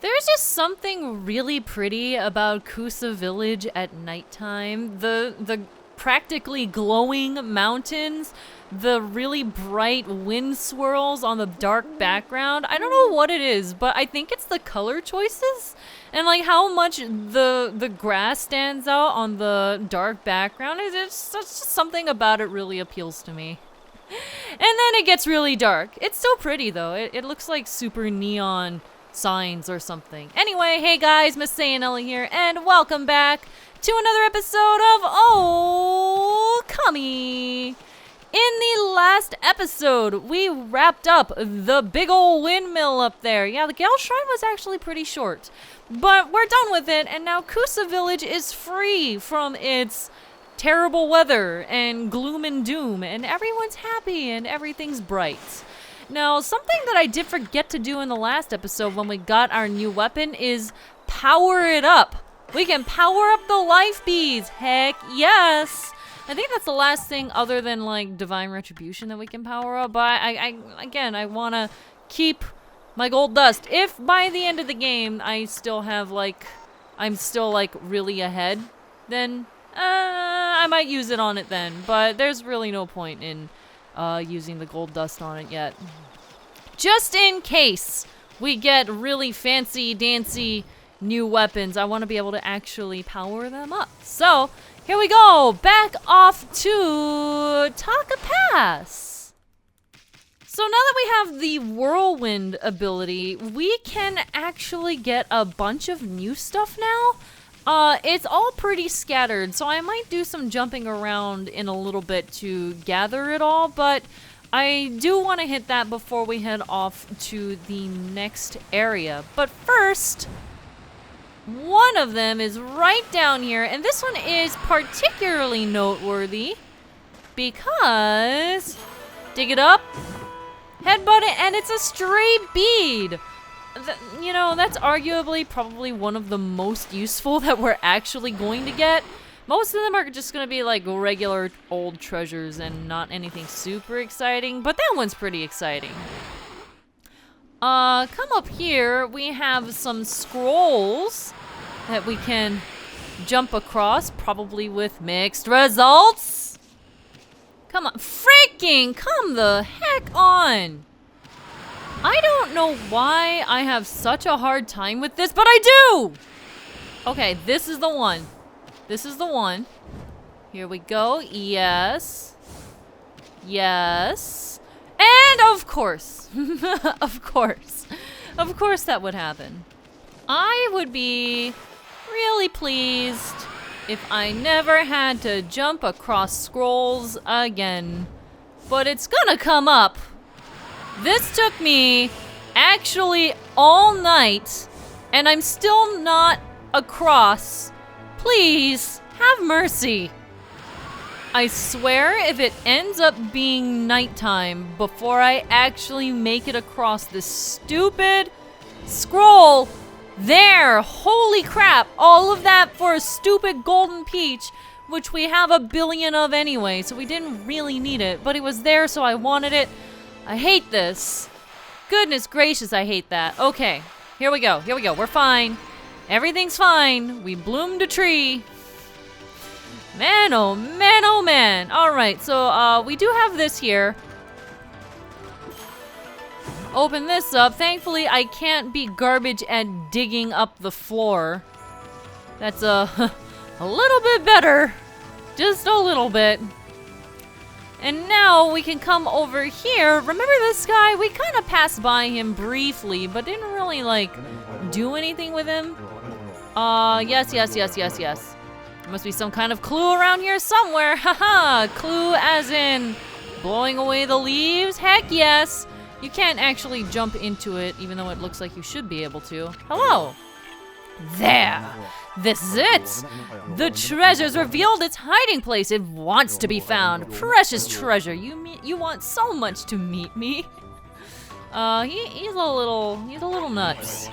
There's just something really pretty about Kusa Village at nighttime. The practically glowing mountains, the really bright wind swirls on the dark background. I don't know what it is, but I think it's the color choices and like how much the grass stands out on the dark background. It's just something about it really appeals to me. And then it gets really dark. It's still pretty though. It looks like super neon signs or something. Anyway, hey guys, MasaeAnela here, and welcome back to another episode of Okami. In the last episode, we wrapped up the big ol' windmill up there. Yeah, the Gale Shrine was actually pretty short, but we're done with it, and now Kusa Village is free from its terrible weather and gloom and doom, and everyone's happy and everything's bright. Now, something that I did forget to do in the last episode when we got our new weapon is power it up. We can power up the life beads. Heck yes. I think that's the last thing other than like divine retribution that we can power up. But I want to keep my gold dust. If by the end of the game I'm still really ahead, then I might use it on it then. But there's really no point in using the gold dust on it yet. Just in case we get really fancy dancy new weapons, I want to be able to actually power them up. So here we go, back off to Taka Pass. So now that we have the whirlwind ability, we can actually get a bunch of new stuff now. It's all pretty scattered, so I might do some jumping around in a little bit to gather it all, but I do want to hit that before we head off to the next area. But first, one of them is right down here, and this one is particularly noteworthy because, dig it up, headbutt it, and it's a stray bead. You know, that's arguably probably one of the most useful that we're actually going to get. Most of them are just gonna be like regular old treasures and not anything super exciting, but that one's pretty exciting. Come up here, we have some scrolls that we can jump across, probably with mixed results. Come on, come the heck on. I don't know why I have such a hard time with this, but I do! Okay, this is the one. This is the one. Here we go. Yes. Yes. And of course. Of course. Of course that would happen. I would be really pleased if I never had to jump across scrolls again. But it's gonna come up. This took me actually all night, and I'm still not across. Please, have mercy. I swear if it ends up being nighttime before I actually make it across this stupid scroll there, holy crap, all of that for a stupid golden peach, which we have a billion of anyway, so we didn't really need it, but it was there, so I wanted it. I hate this. Goodness gracious, I hate that. Okay, here we go, we're fine. Everything's fine. We bloomed a tree. Man, oh man, oh man. Alright, so we do have this here. Open this up. Thankfully, I can't be garbage at digging up the floor. That's a little bit better. Just a little bit. And now we can come over here. Remember this guy? We kind of passed by him briefly, but didn't really, like, do anything with him. Yes. There must be some kind of clue around here somewhere. Haha, clue as in blowing away the leaves? Heck yes. You can't actually jump into it, even though it looks like you should be able to. Hello. There. This is it. The treasure's revealed its hiding place. It wants to be found. Precious treasure. You want so much to meet me. He's a little nuts.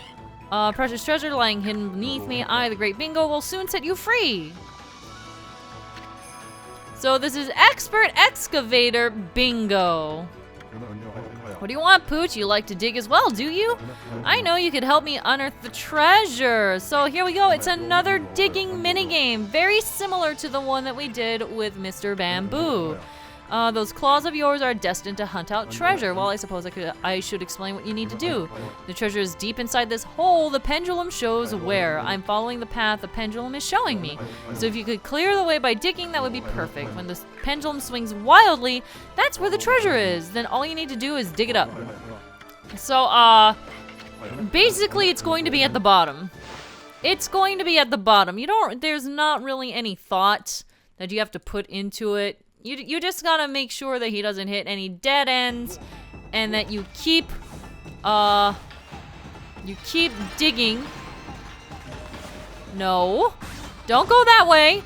Precious treasure lying hidden beneath me. I, the great Bingo, will soon set you free. So this is expert excavator Bingo. What do you want, Pooch? You like to dig as well, do you? I know you could help me unearth the treasure. So here we go. It's another digging minigame, very similar to the one that we did with Mr. Bamboo. Those claws of yours are destined to hunt out treasure. Well, I suppose I should explain what you need to do. The treasure is deep inside this hole. The pendulum shows where. I'm following the path the pendulum is showing me. So if you could clear the way by digging, that would be perfect. When the pendulum swings wildly, that's where the treasure is. Then all you need to do is dig it up. So, basically it's going to be at the bottom. It's going to be at the bottom. There's not really any thought that you have to put into it. You just gotta make sure that he doesn't hit any dead ends, and that you keep digging. No, don't go that way.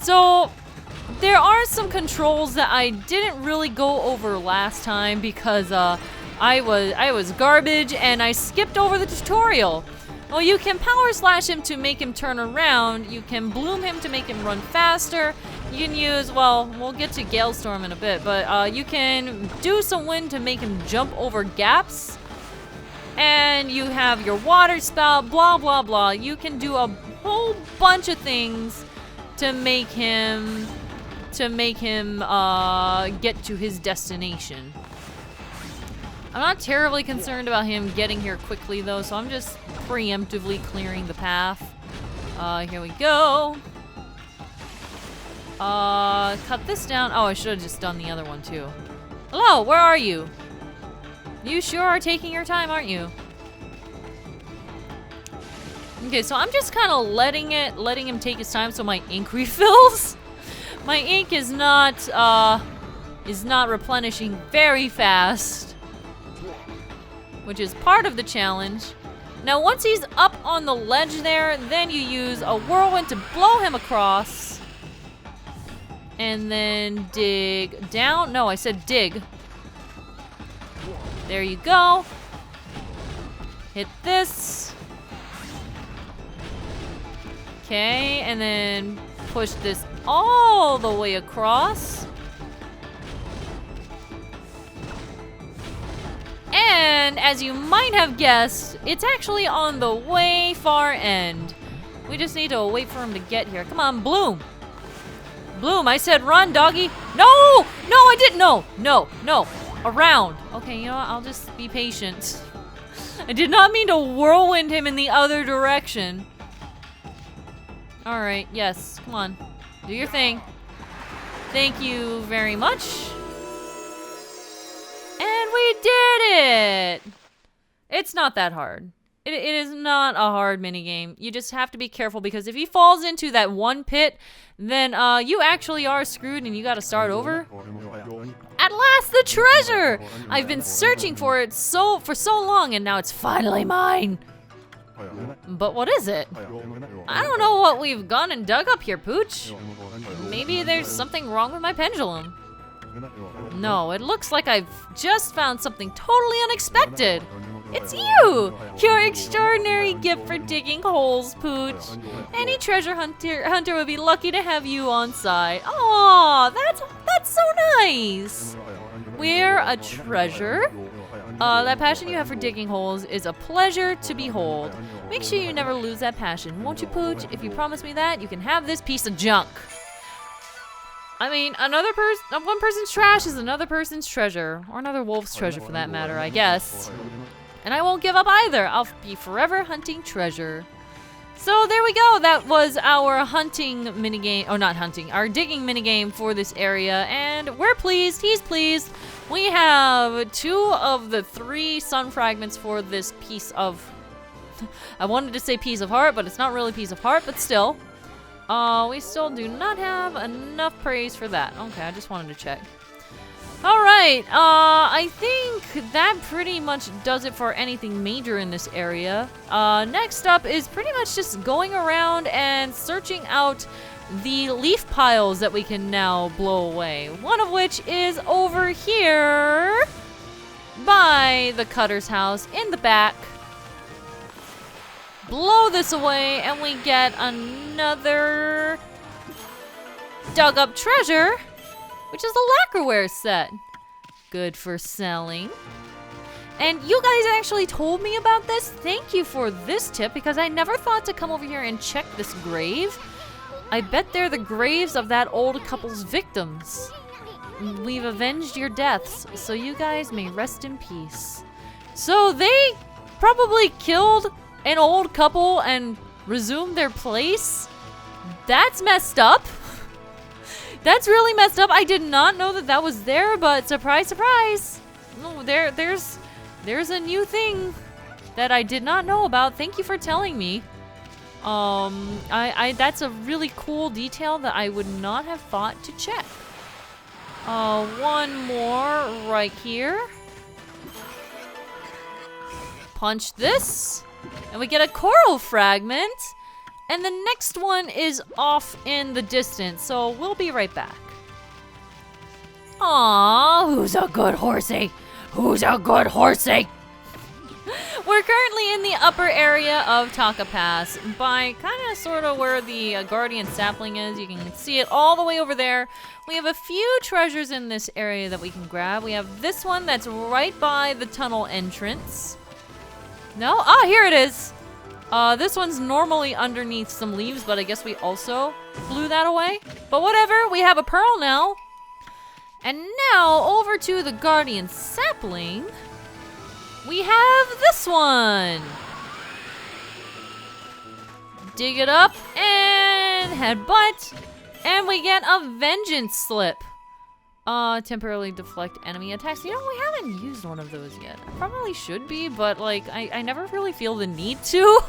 So there are some controls that I didn't really go over last time because I was garbage and I skipped over the tutorial. Well, you can power slash him to make him turn around. You can bloom him to make him run faster. You can use, well, we'll get to Gale Storm in a bit, but you can do some wind to make him jump over gaps. And you have your water spout, blah, blah, blah. You can do a whole bunch of things to make him get to his destination. I'm not terribly concerned about him getting here quickly though, so I'm just preemptively clearing the path. Here we go. Cut this down. Oh, I should have just done the other one too. Hello, where are you? You sure are taking your time, aren't you? Okay, so I'm just kind of letting him take his time so my ink refills. My ink is not replenishing very fast, which is part of the challenge. Now, once he's up on the ledge there, then you use a whirlwind to blow him across. And then dig down. No, I said dig. There you go. Hit this. Okay, and then push this all the way across. And as you might have guessed, it's actually on the way far end. We just need to wait for him to get here. Come on, Bloom. Bloom, I said run, doggy. No! No, I didn't. No. Around. Okay, you know what? I'll just be patient. I did not mean to whirlwind him in the other direction. Alright, yes. Come on. Do your thing. Thank you very much. And we did it! It's not that hard. It is not a hard minigame. You just have to be careful because if he falls into that one pit, then you actually are screwed and you gotta start over. At last, the treasure! I've been searching for it for so long and now it's finally mine. But what is it? I don't know what we've gone and dug up here, Pooch. Maybe there's something wrong with my pendulum. No, it looks like I've just found something totally unexpected. It's you! Your extraordinary gift for digging holes, Pooch. Any treasure hunter would be lucky to have you on site. Aw, that's so nice. We're a treasure. That passion you have for digging holes is a pleasure to behold. Make sure you never lose that passion, won't you, Pooch? If you promise me that, you can have this piece of junk. I mean, one person's trash is another person's treasure. Or another wolf's treasure for that matter, I guess. And I won't give up either. I'll be forever hunting treasure. So there we go. That was our hunting minigame. Oh, not hunting. Our digging minigame for this area. And we're pleased. He's pleased. We have 2 of the 3 sun fragments for this piece of... I wanted to say piece of heart, but it's not really piece of heart, but still. We still do not have enough praise for that. Okay, I just wanted to check. Alright, I think that pretty much does it for anything major in this area. Next up is pretty much just going around and searching out the leaf piles that we can now blow away. One of which is over here by the cutter's house in the back. Blow this away and we get another dug up treasure, which is the lacquerware set. Good for selling. And you guys actually told me about this. Thank you for this tip, because I never thought to come over here and check this grave. I bet they're the graves of that old couple's victims. We've avenged your deaths, so you guys may rest in peace. So they probably killed an old couple and resumed their place? That's messed up. That's really messed up. I did not know that that was there, but surprise, surprise. No, there's a new thing that I did not know about. Thank you for telling me. That's a really cool detail that I would not have thought to check. One more right here. Punch this, and we get a coral fragment. And the next one is off in the distance, so we'll be right back. Aww, who's a good horsey? Who's a good horsey? We're currently in the upper area of Taka Pass, by kind of sort of where the guardian sapling is. You can see it all the way over there. We have a few treasures in this area that we can grab. We have this one that's right by the tunnel entrance. No? Ah, here it is. This one's normally underneath some leaves, but I guess we also blew that away. But whatever, we have a pearl now. And now, over to the guardian sapling, we have this one. Dig it up and headbutt, and we get a vengeance slip. Temporarily deflect enemy attacks. You know, we haven't used one of those yet. I probably should be, but like, I never really feel the need to.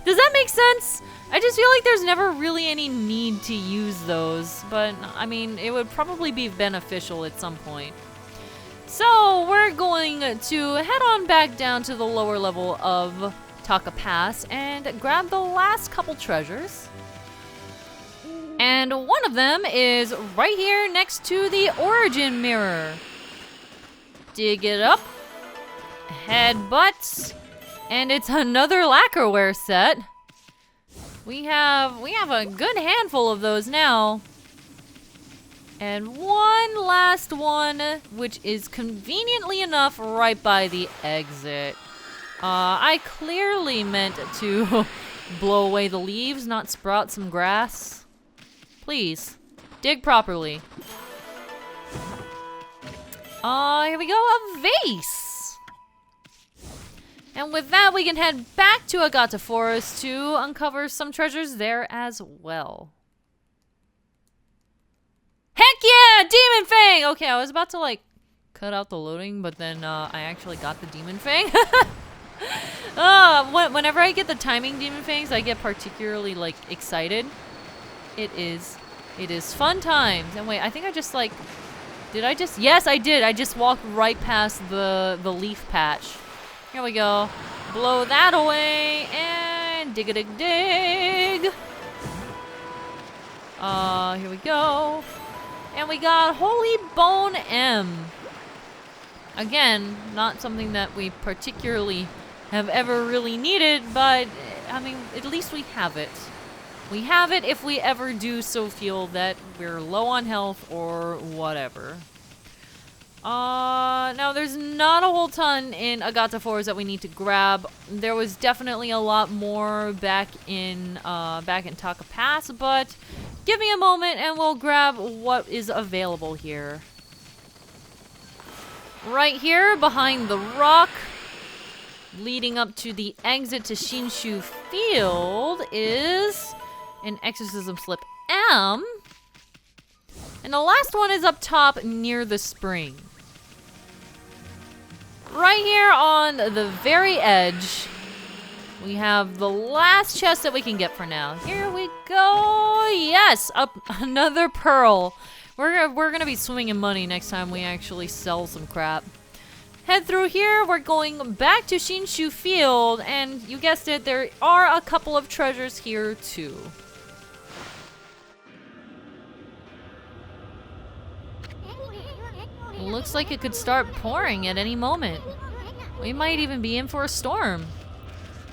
Does that make sense? I just feel like there's never really any need to use those, but I mean, it would probably be beneficial at some point. So we're going to head on back down to the lower level of Taka Pass and grab the last couple treasures. And one of them is right here next to the origin mirror. Dig it up, headbutt, and it's another lacquerware set. We have a good handful of those now. And one last one, which is conveniently enough right by the exit. I clearly meant to blow away the leaves, not sprout some grass. Please, dig properly. Here we go, a vase. And with that, we can head back to Agata Forest to uncover some treasures there as well. Heck yeah, Demon Fang! Okay, I was about to like cut out the loading, but then I actually got the Demon Fang. Whenever I get the timing Demon Fangs, I get particularly like excited. It is fun times. And wait, I think I just like, yes, I did. I just walked right past the leaf patch. Here we go. Blow that away and dig-a-dig-dig. Here we go. And we got Holy Bone M. Again, not something that we particularly have ever really needed, but I mean, at least we have it. We have it if we ever do so feel that we're low on health or whatever. Now there's not a whole ton in Agata Forest that we need to grab. There was definitely a lot more back in Taka Pass, but give me a moment and we'll grab what is available here. Right here behind the rock, leading up to the exit to Shinshu Field, is an exorcism slip M. And the last one is up top near the spring. Right here on the very edge, we have the last chest that we can get for now. Here we go. Yes, up another pearl. We're gonna be swimming in money next time we actually sell some crap. Head through here. We're going back to Shinshu Field, and you guessed it, there are a couple of treasures here too. Looks like it could start pouring at any moment. We might even be in for a storm.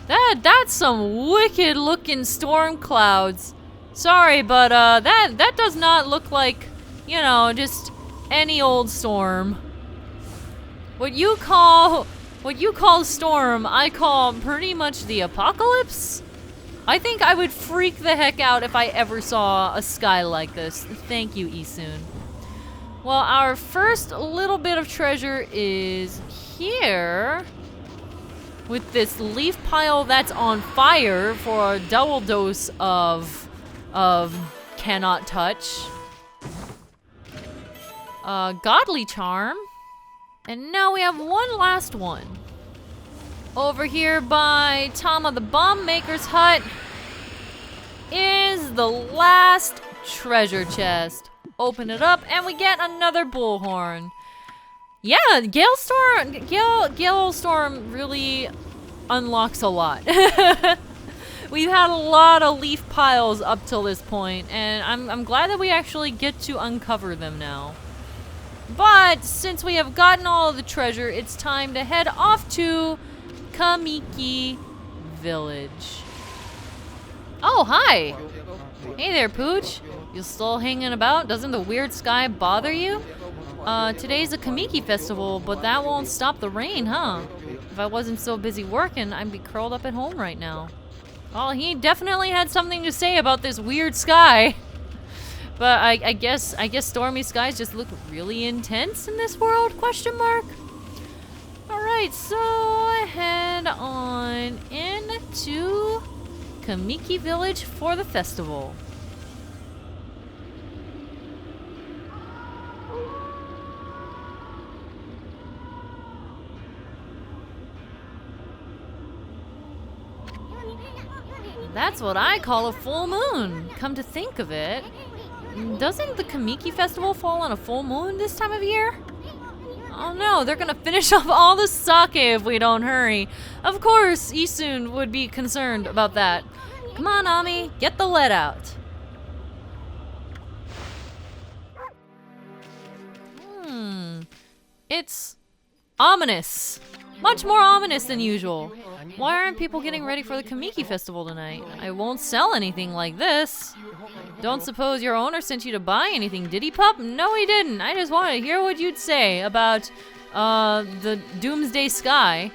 That's some wicked looking storm clouds. Sorry, but that does not look like, you know, just any old storm. What you call What you call storm, I call pretty much the apocalypse. I think I would freak the heck out if I ever saw a sky like this. Thank you, Isun. Well, our first little bit of treasure is here with this leaf pile that's on fire for a double dose of cannot touch. Godly charm. And now we have one last one. Over here by Tama the Bomb Maker's hut is the last treasure chest. Open it up and we get another bullhorn. Yeah, Galestorm really unlocks a lot. We've had a lot of leaf piles up till this point, and I'm glad that we actually get to uncover them now. But since we have gotten all of the treasure, it's time to head off to Kamiki Village. Oh, hi! Hey there, Pooch. You still hanging about? Doesn't the weird sky bother you? Today's a Kamiki festival, but that won't stop the rain, huh? If I wasn't so busy working, I'd be curled up at home right now. Well, he definitely had something to say about this weird sky. But I guess stormy skies just look really intense in this world, question mark? Alright, so head on into Kamiki Village for the festival. That's what I call a full moon. Come to think of it, doesn't the Kamiki festival fall on a full moon this time of year? Oh no, they're gonna finish off all the sake if we don't hurry. Of course, Isun would be concerned about that. Come on, Ami, get the lead out. It's ominous. Much more ominous than usual. Why aren't people getting ready for the Kamiki festival tonight? I won't sell anything like this. Don't suppose your owner sent you to buy anything, did he, pup? No, he didn't. I just wanted to hear what you'd say about, the doomsday sky.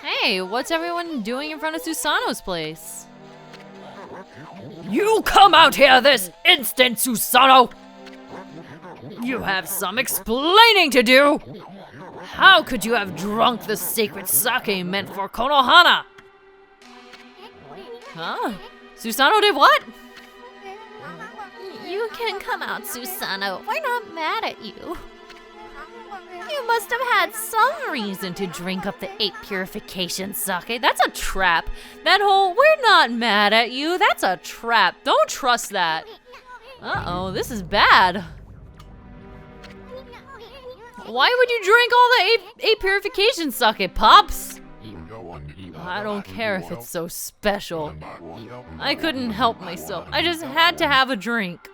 Hey, what's everyone doing in front of Susano's place? You come out here this instant, Susano! You have some explaining to do! How could you have drunk the sacred sake meant for Konohana? Huh? Susano did what? You can come out, Susano. We're not mad at you. You must have had some reason to drink up the 8 purification sake. That's a trap. That whole, we're not mad at you, that's a trap. Don't trust that. Uh-oh, this is bad. Why would you drink all the 8 purification sake, Pops? I don't care if it's so special. I couldn't help myself. I just had to have a drink.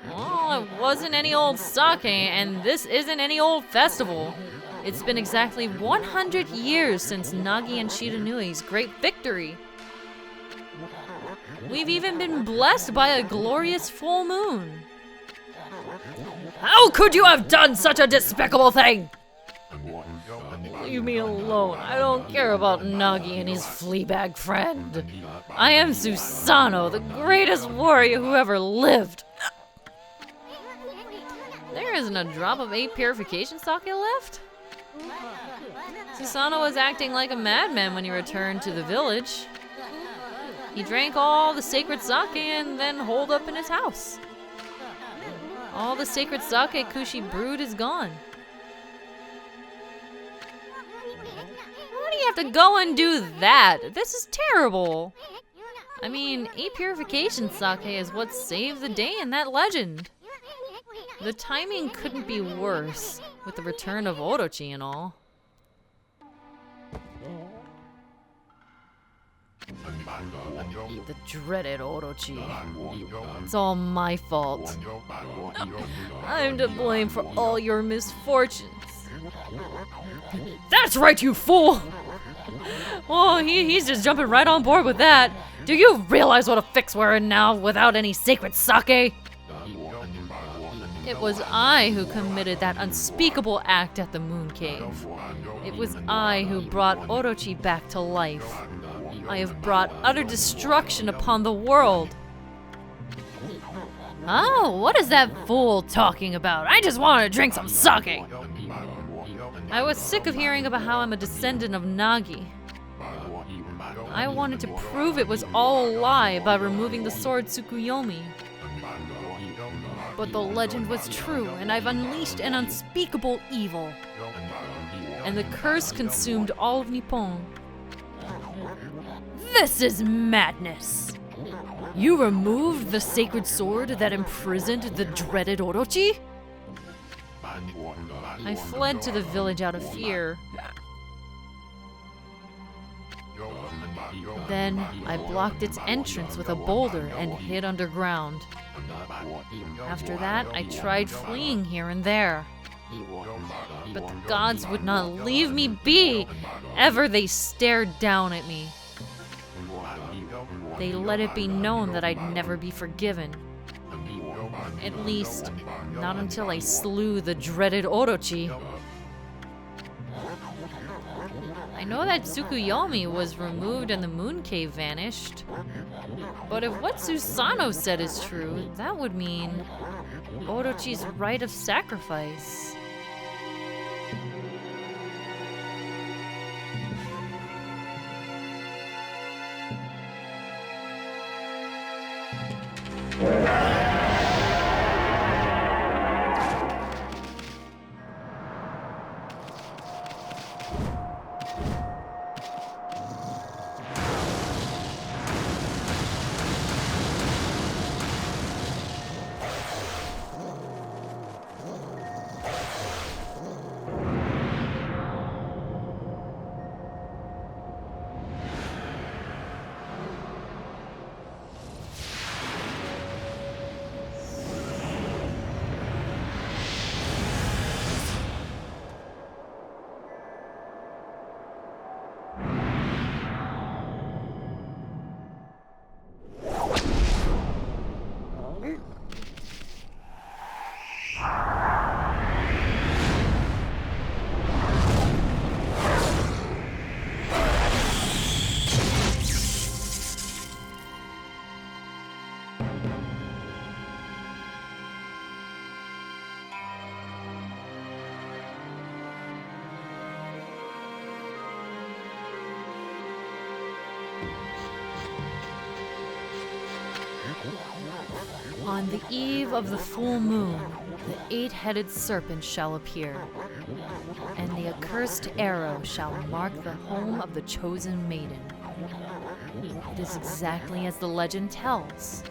Well, it wasn't any old sake, and this isn't any old festival. It's been exactly 100 years since Nagi and Shiranui's great victory. We've even been blessed by a glorious full moon. How could you have done such a despicable thing? Leave me alone. I don't care about Nagi and his fleabag friend. I am Susano, the greatest warrior who ever lived. There isn't a drop of 8 purification sake left? Susano was acting like a madman when he returned to the village. He drank all the sacred sake and then holed up in his house. All the sacred sake Kushi brewed is gone. Why do you have to go and do that? This is terrible. I mean, 8 purification sake is what saved the day in that legend. The timing couldn't be worse, with the return of Orochi and all. The dreaded Orochi. It's all my fault. I'm to blame for all your misfortunes. That's right, you fool! Oh, he's just jumping right on board with that. Do you realize what a fix we're in now without any sacred sake? It was I who committed that unspeakable act at the Moon Cave. It was I who brought Orochi back to life. I have brought utter destruction upon the world. Oh, what is that fool talking about? I just wanted to drink some sake. I was sick of hearing about how I'm a descendant of Nagi. I wanted to prove it was all a lie by removing the sword Tsukuyomi. But the legend was true, and I've unleashed an unspeakable evil. And the curse consumed all of Nippon. This is madness. You removed the sacred sword that imprisoned the dreaded Orochi? I fled to the village out of fear. Then I blocked its entrance with a boulder and hid underground. After that, I tried fleeing here and there. But the gods would not leave me be. Ever they stared down at me. They let it be known that I'd never be forgiven. At least, not until I slew the dreaded Orochi. I know that Tsukuyomi was removed and the Moon Cave vanished. But if what Susano said is true, that would mean Orochi's rite of sacrifice. On the eve of the full moon, the eight-headed serpent shall appear, and the accursed arrow shall mark the home of the chosen maiden. It is exactly as the legend tells.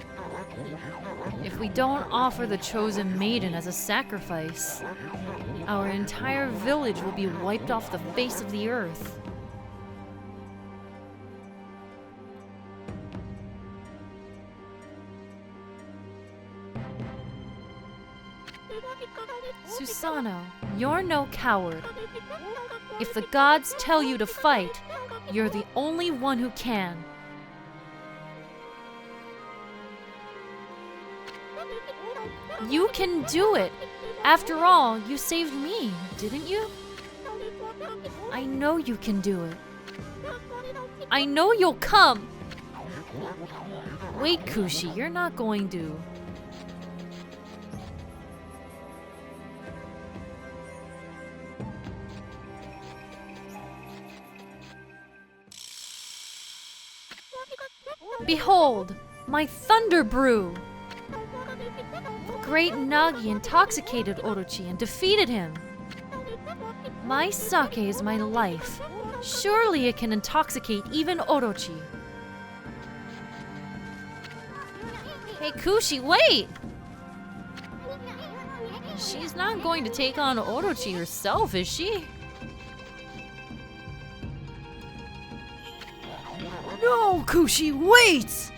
If we don't offer the chosen maiden as a sacrifice, our entire village will be wiped off the face of the earth. Susano, you're no coward. If the gods tell you to fight, you're the only one who can. You can do it. After all, you saved me, didn't you? I know you can do it. I know you'll come. Wait, Kushi, you're not going to. Behold, my thunder brew! The great Nagi intoxicated Orochi and defeated him. My sake is my life. Surely it can intoxicate even Orochi. Hey Kushi, wait! She's not going to take on Orochi herself, is she? No, Kushi, wait!